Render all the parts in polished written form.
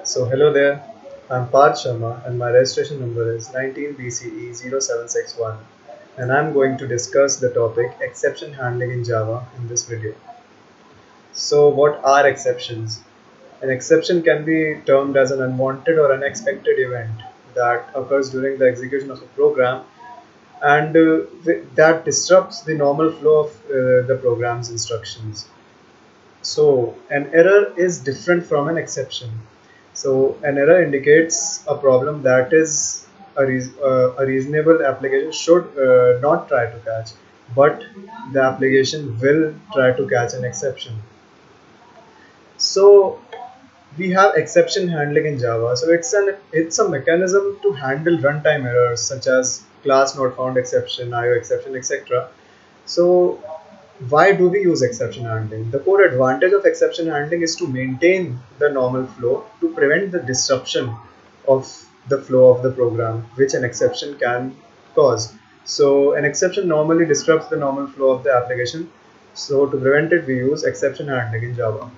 So hello there, I'm Parth Sharma and my registration number is 19BCE0761 and I'm going to discuss the topic exception handling in Java in this video. So what are exceptions? An exception can be termed as an unwanted or unexpected event that occurs during the execution of a program and that disrupts the normal flow of the program's instructions. So an error is different from an exception. So an error indicates a problem that is a reasonable application should not try to catch, but the application will try to catch an exception. So we have exception handling in Java. So it's a mechanism to handle runtime errors such as class not found exception, IO exception, etc. So why do we use exception handling? The core advantage of exception handling is to maintain the normal flow to prevent the disruption of the flow of the program, which an exception can cause. So an exception normally disrupts the normal flow of the application. So to prevent it, we use exception handling in Java.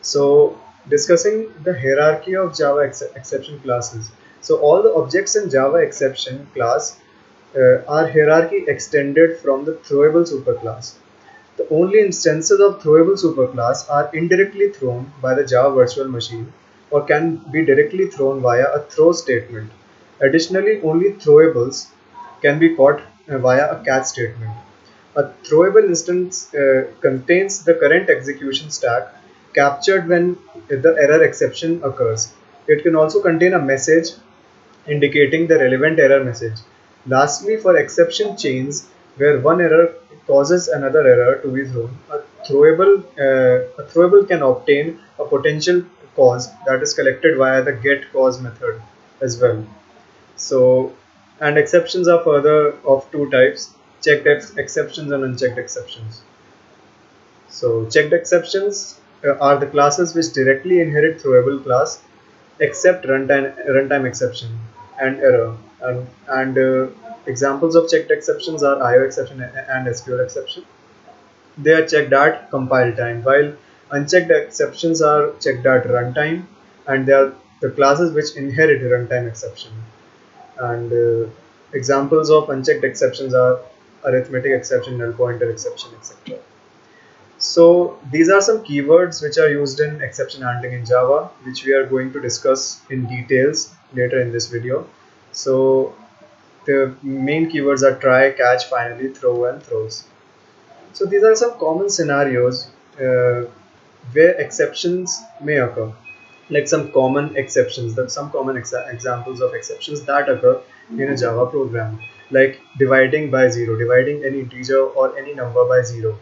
So discussing the hierarchy of Java exception classes. So all the objects in Java exception class are hierarchy extended from the throwable superclass. The only instances of throwable superclass are indirectly thrown by the Java virtual machine or can be directly thrown via a throw statement. Additionally, only throwables can be caught via a catch statement. A throwable instance contains the current execution stack captured when the error exception occurs. It can also contain a message indicating the relevant error message. Lastly, for exception chains where one error causes another error to be thrown, a throwable can obtain a potential cause that is collected via the get cause method as well. So, and exceptions are further of two types: checked exceptions and unchecked exceptions. So, checked exceptions are the classes which directly inherit throwable class except runtime exception and error. And examples of checked exceptions are IO exception and SQL exception. They are checked at compile time, while unchecked exceptions are checked at runtime, and they are the classes which inherit runtime exception. And examples of unchecked exceptions are arithmetic exception, null pointer exception, etc. So these are some keywords which are used in exception handling in Java, which we are going to discuss in details later in this video. So the main keywords are try, catch, finally, throw, and throws. So these are some common scenarios where exceptions may occur, like some common exceptions, some common examples of exceptions that occur in a Java program, like dividing by zero, dividing any integer or any number by zero.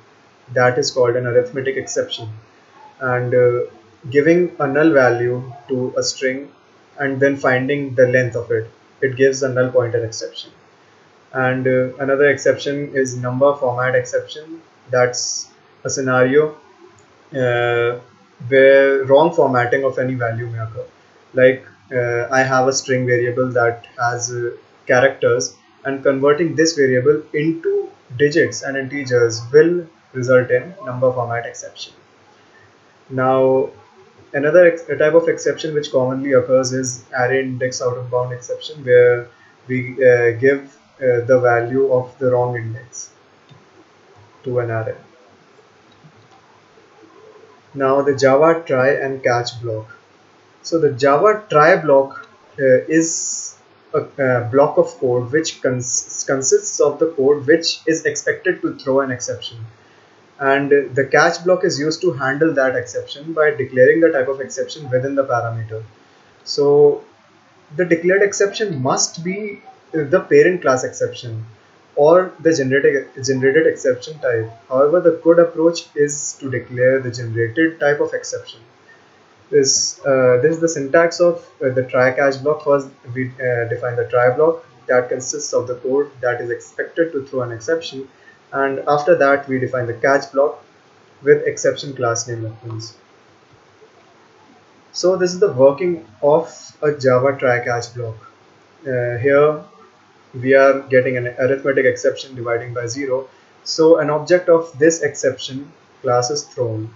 That is called an arithmetic exception. And giving a null value to a string and then finding the length of it, it gives a null pointer exception. And another exception is number format exception. That's a scenario uh, where wrong formatting of any value may occur. Like I have a string variable that has characters, and converting this variable into digits and integers will result in number format exception. Now, another type of exception which commonly occurs is array index out of bound exception, where we give the value of the wrong index to an array. Now, the Java try and catch block. So the Java try block is a block of code which consists of the code which is expected to throw an exception. And the catch block is used to handle that exception by declaring the type of exception within the parameter. So the declared exception must be the parent class exception or the generated exception type. However, the good approach is to declare the generated type of exception. This is the syntax of the try catch block. First, we define the try block that consists of the code that is expected to throw an exception, and after that, we define the catch block with exception class name reference. So this is the working of a Java try catch block. Here we are getting an arithmetic exception dividing by 0. So an object of this exception class is thrown.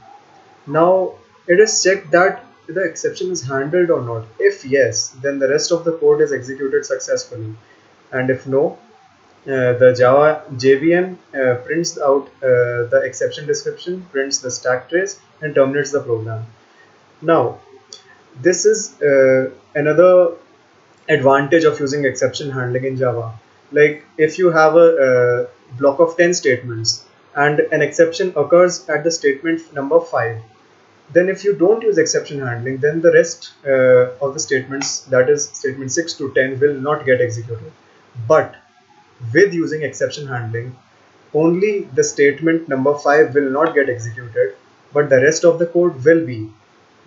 Now it is checked that the exception is handled or not. If yes, then the rest of the code is executed successfully, and if no, the Java JVM prints out the exception description, prints the stack trace, and terminates the program. Now, this is another advantage of using exception handling in Java. Like if you have a block of 10 statements and an exception occurs at the statement number 5, then if you don't use exception handling, then the rest of the statements, that is statement 6 to 10, will not get executed. But with using exception handling, only the statement number 5 will not get executed, but the rest of the code will be,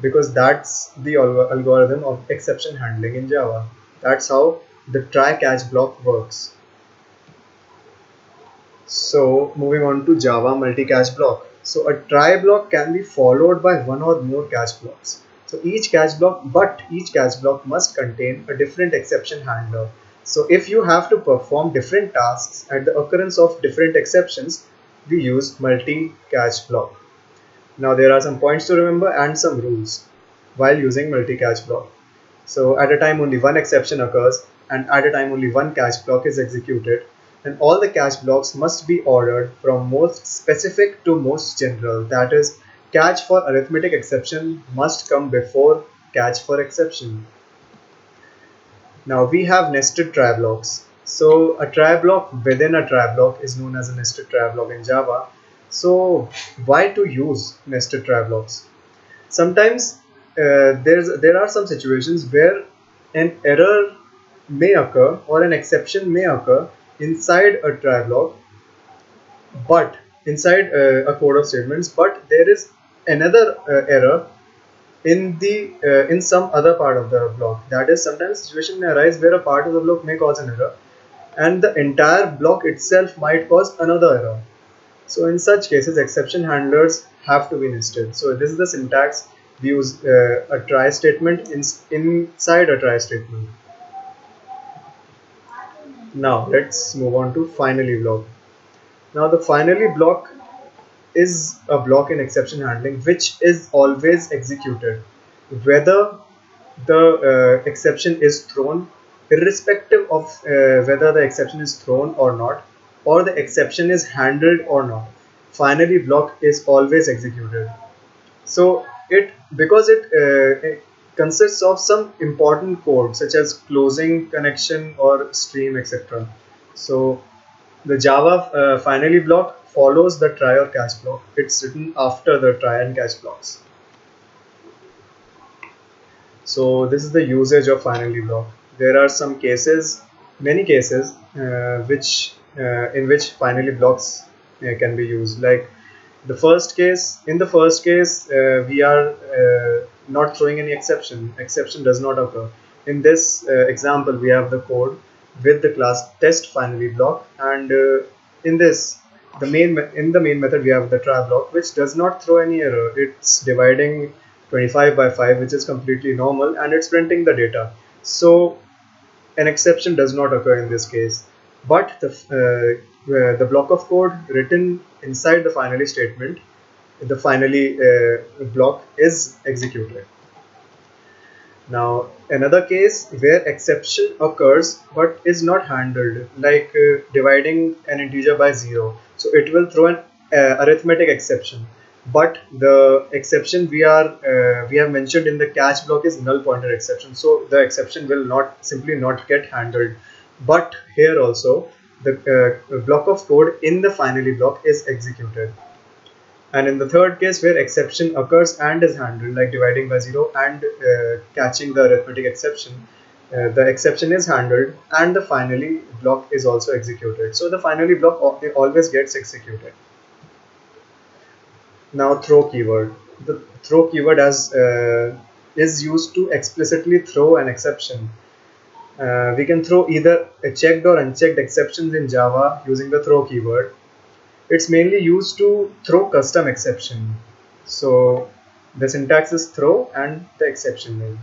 because that's the algorithm of exception handling in Java. That's how the try catch block works. So moving on to Java multi-catch block. So a try block can be followed by one or more catch blocks. So each catch block must contain a different exception handler. So if you have to perform different tasks at the occurrence of different exceptions, we use multi-catch block. Now there are some points to remember and some rules while using multi-catch block. So at a time only one exception occurs, and at a time only one catch block is executed, and all the catch blocks must be ordered from most specific to most general. That is, catch for arithmetic exception must come before catch for exception. Now we have nested try blocks. So a try block within a try block is known as a nested try block in Java. So why to use nested try blocks? Sometimes there are some situations where an error may occur or an exception may occur inside a try block, but inside a code of statements, but there is another error in some other part of the block. That is, sometimes situation may arise where a part of the block may cause an error and the entire block itself might cause another error. So in such cases, exception handlers have to be nested. So this is the syntax. We use a try statement inside a try statement. Now let's move on to finally block. Now the finally block is a block in exception handling which is always executed, whether the exception is thrown, irrespective of whether the exception is thrown or not, or the exception is handled or not. Finally block is always executed. So it, because it consists of some important code such as closing connection or stream, etc. So the Java finally block follows the try or catch block. It's written after the try and catch blocks. So this is the usage of finally block. There are some cases, many cases, in which finally blocks can be used. Like in the first case, we are not throwing any exception. Exception does not occur. In this example, we have the code with the class test finally block, and in this, in the main method, we have the try block, which does not throw any error. It's dividing 25 by 5, which is completely normal, and it's printing the data. So an exception does not occur in this case, but the block of code written inside the finally statement, the finally block, is executed. Now another case where exception occurs but is not handled, like dividing an integer by 0. So it will throw an arithmetic exception, but the exception we have mentioned in the catch block is null pointer exception. So the exception will simply not get handled. But here also the block of code in the finally block is executed. And in the third case, where exception occurs and is handled, like dividing by 0 and catching the arithmetic exception, the exception is handled and the finally block is also executed. So the finally block always gets executed. Now throw keyword. The throw keyword is used to explicitly throw an exception. We can throw either a checked or unchecked exceptions in Java using the throw keyword. It's mainly used to throw custom exception. So the syntax is throw and the exception name.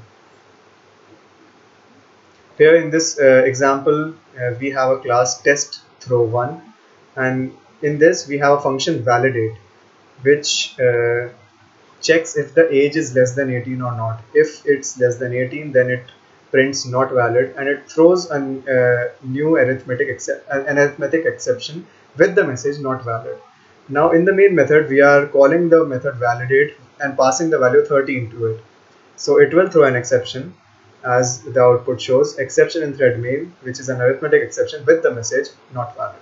Here in this example, we have a class test throw1, and in this we have a function validate, which checks if the age is less than 18 or not. If it's less than 18, then it prints not valid, and it throws new an arithmetic exception with the message not valid. Now in the main method, we are calling the method validate and passing the value 30 into it. So it will throw an exception, as the output shows, exception in thread main, which is an arithmetic exception with the message not valid.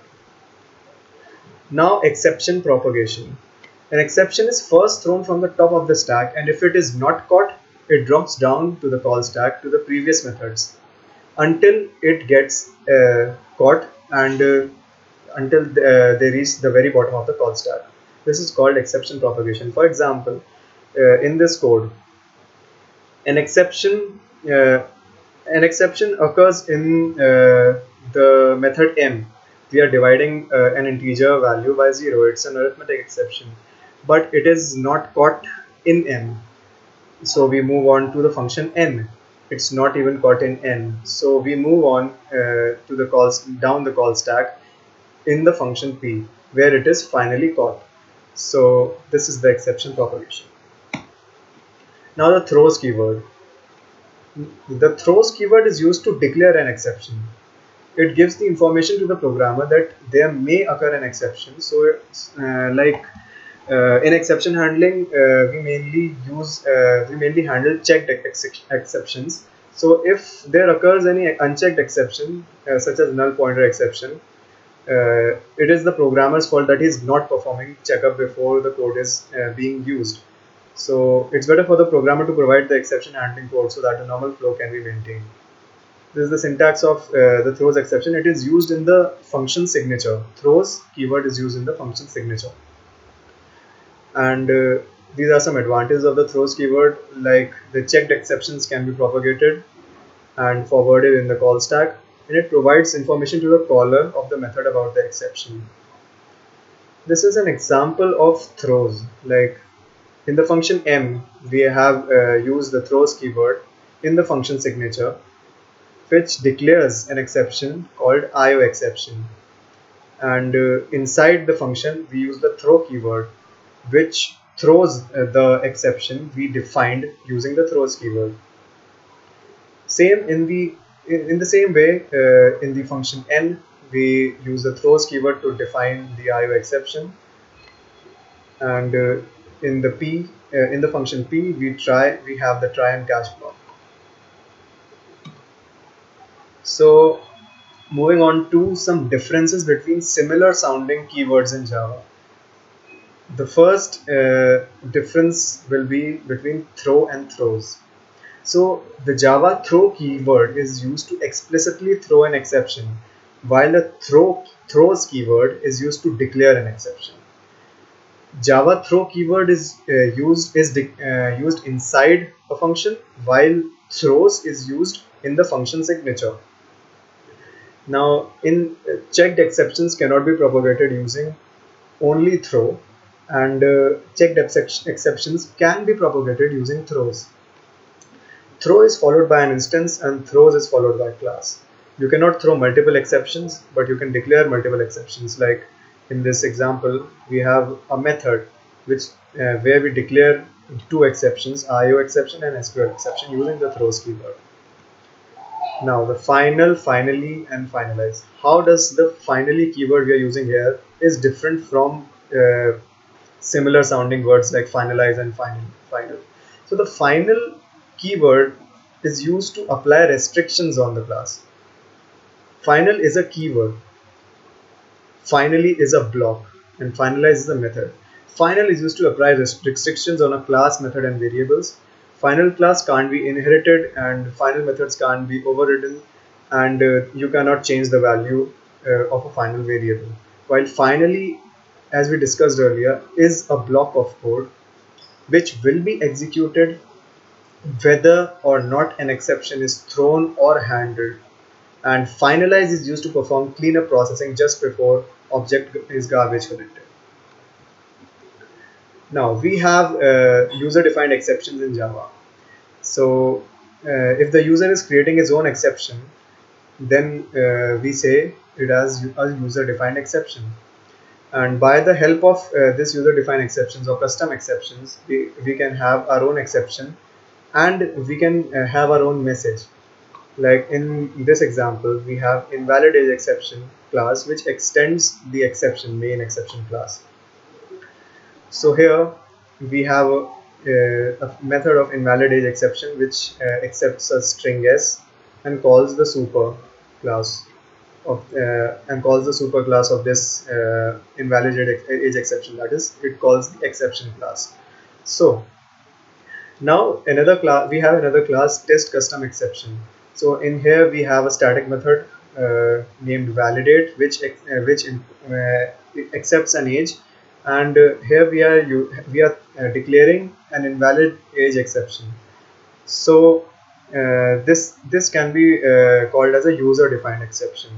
Now exception propagation. An exception is first thrown from the top of the stack, and if it is not caught, it drops down to the call stack to the previous methods until it gets caught, and they reach the very bottom of the call stack. This is called exception propagation. For example, in this code, an exception uh, an exception occurs in the method m. We are dividing an integer value by 0. It's an arithmetic exception, but it is not caught in m. So we move on to the function n. It's not even caught in n. So we move on to the calls down the call stack in the function p, where it is finally caught. So this is the exception propagation. Now the throws keyword. The throws keyword is used to declare an exception. It gives the information to the programmer that there may occur an exception. So in exception handling, we mainly handle checked exceptions. So if there occurs any unchecked exception, such as null pointer exception, it is the programmer's fault that he is not performing checkup before the code is being used. So it's better for the programmer to provide the exception handling code so that a normal flow can be maintained. This is the syntax of the throws exception. It is used in the function signature. Throws keyword is used in the function signature. And these are some advantages of the throws keyword, like the checked exceptions can be propagated and forwarded in the call stack, and it provides information to the caller of the method about the exception. This is an example of throws. Like in the function m, we have used the throws keyword in the function signature, which declares an exception called IO exception. And inside the function, we use the throw keyword, which throws the exception we defined using the throws keyword. Same in the same way, in the function n, we use the throws keyword to define the IO exception, and in the function p, we have the try and catch block. So moving on to some differences between similar sounding keywords in Java. The first difference will be between throw and throws. So the Java throw keyword is used to explicitly throw an exception, while the throws keyword is used to declare an exception. Java throw keyword is used inside a function, while throws is used in the function signature. Now, in checked exceptions cannot be propagated using only throw, and checked exceptions can be propagated using throws. Throw is followed by an instance, and throws is followed by a class. You cannot throw multiple exceptions, but you can declare multiple exceptions. Like in this example, we have a method which where we declare two exceptions, IO exception and SQL exception, using the throws keyword. Now the finally, and finalize. How does the finally keyword we are using here is different from similar sounding words like finalize and final. So the final keyword is used to apply restrictions on the class. Final is a keyword, finally is a block, and finalize is a method. Final is used to apply restrictions on a class, method, and variables. Final class can't be inherited, and final methods can't be overridden, and you cannot change the value of a final variable. While finally, as we discussed earlier, is a block of code which will be executed whether or not an exception is thrown or handled, and finalize is used to perform cleanup processing just before object is garbage collected. Now we have user defined exceptions in Java. So if the user is creating his own exception, then we say it as a user defined exception. And by the help of this user defined exceptions or custom exceptions, we can have our own exception, and we can have our own message. Like in this example, we have invalid age exception class which extends the exception main exception class. So here we have a method of invalid age exception which accepts a string s and calls the super class of this invalid age exception. That is, it calls the exception class. So now another class, we have another class test custom exception. So in here we have a static method named validate which accepts an age, and here we are declaring an invalid age exception. So this can be called as a user defined exception.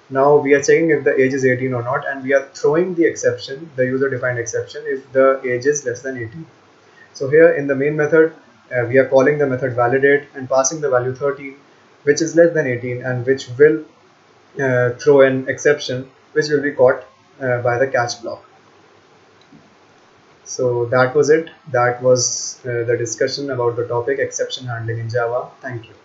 Now we are checking if the age is 18 or not, and we are throwing the exception, the user defined exception, if the age is less than 18. So here in the main method, we are calling the method validate and passing the value 13, which is less than 18, and which will throw an exception which will be caught by the catch block. So that was it. That was the discussion about the topic exception handling in Java. Thank you.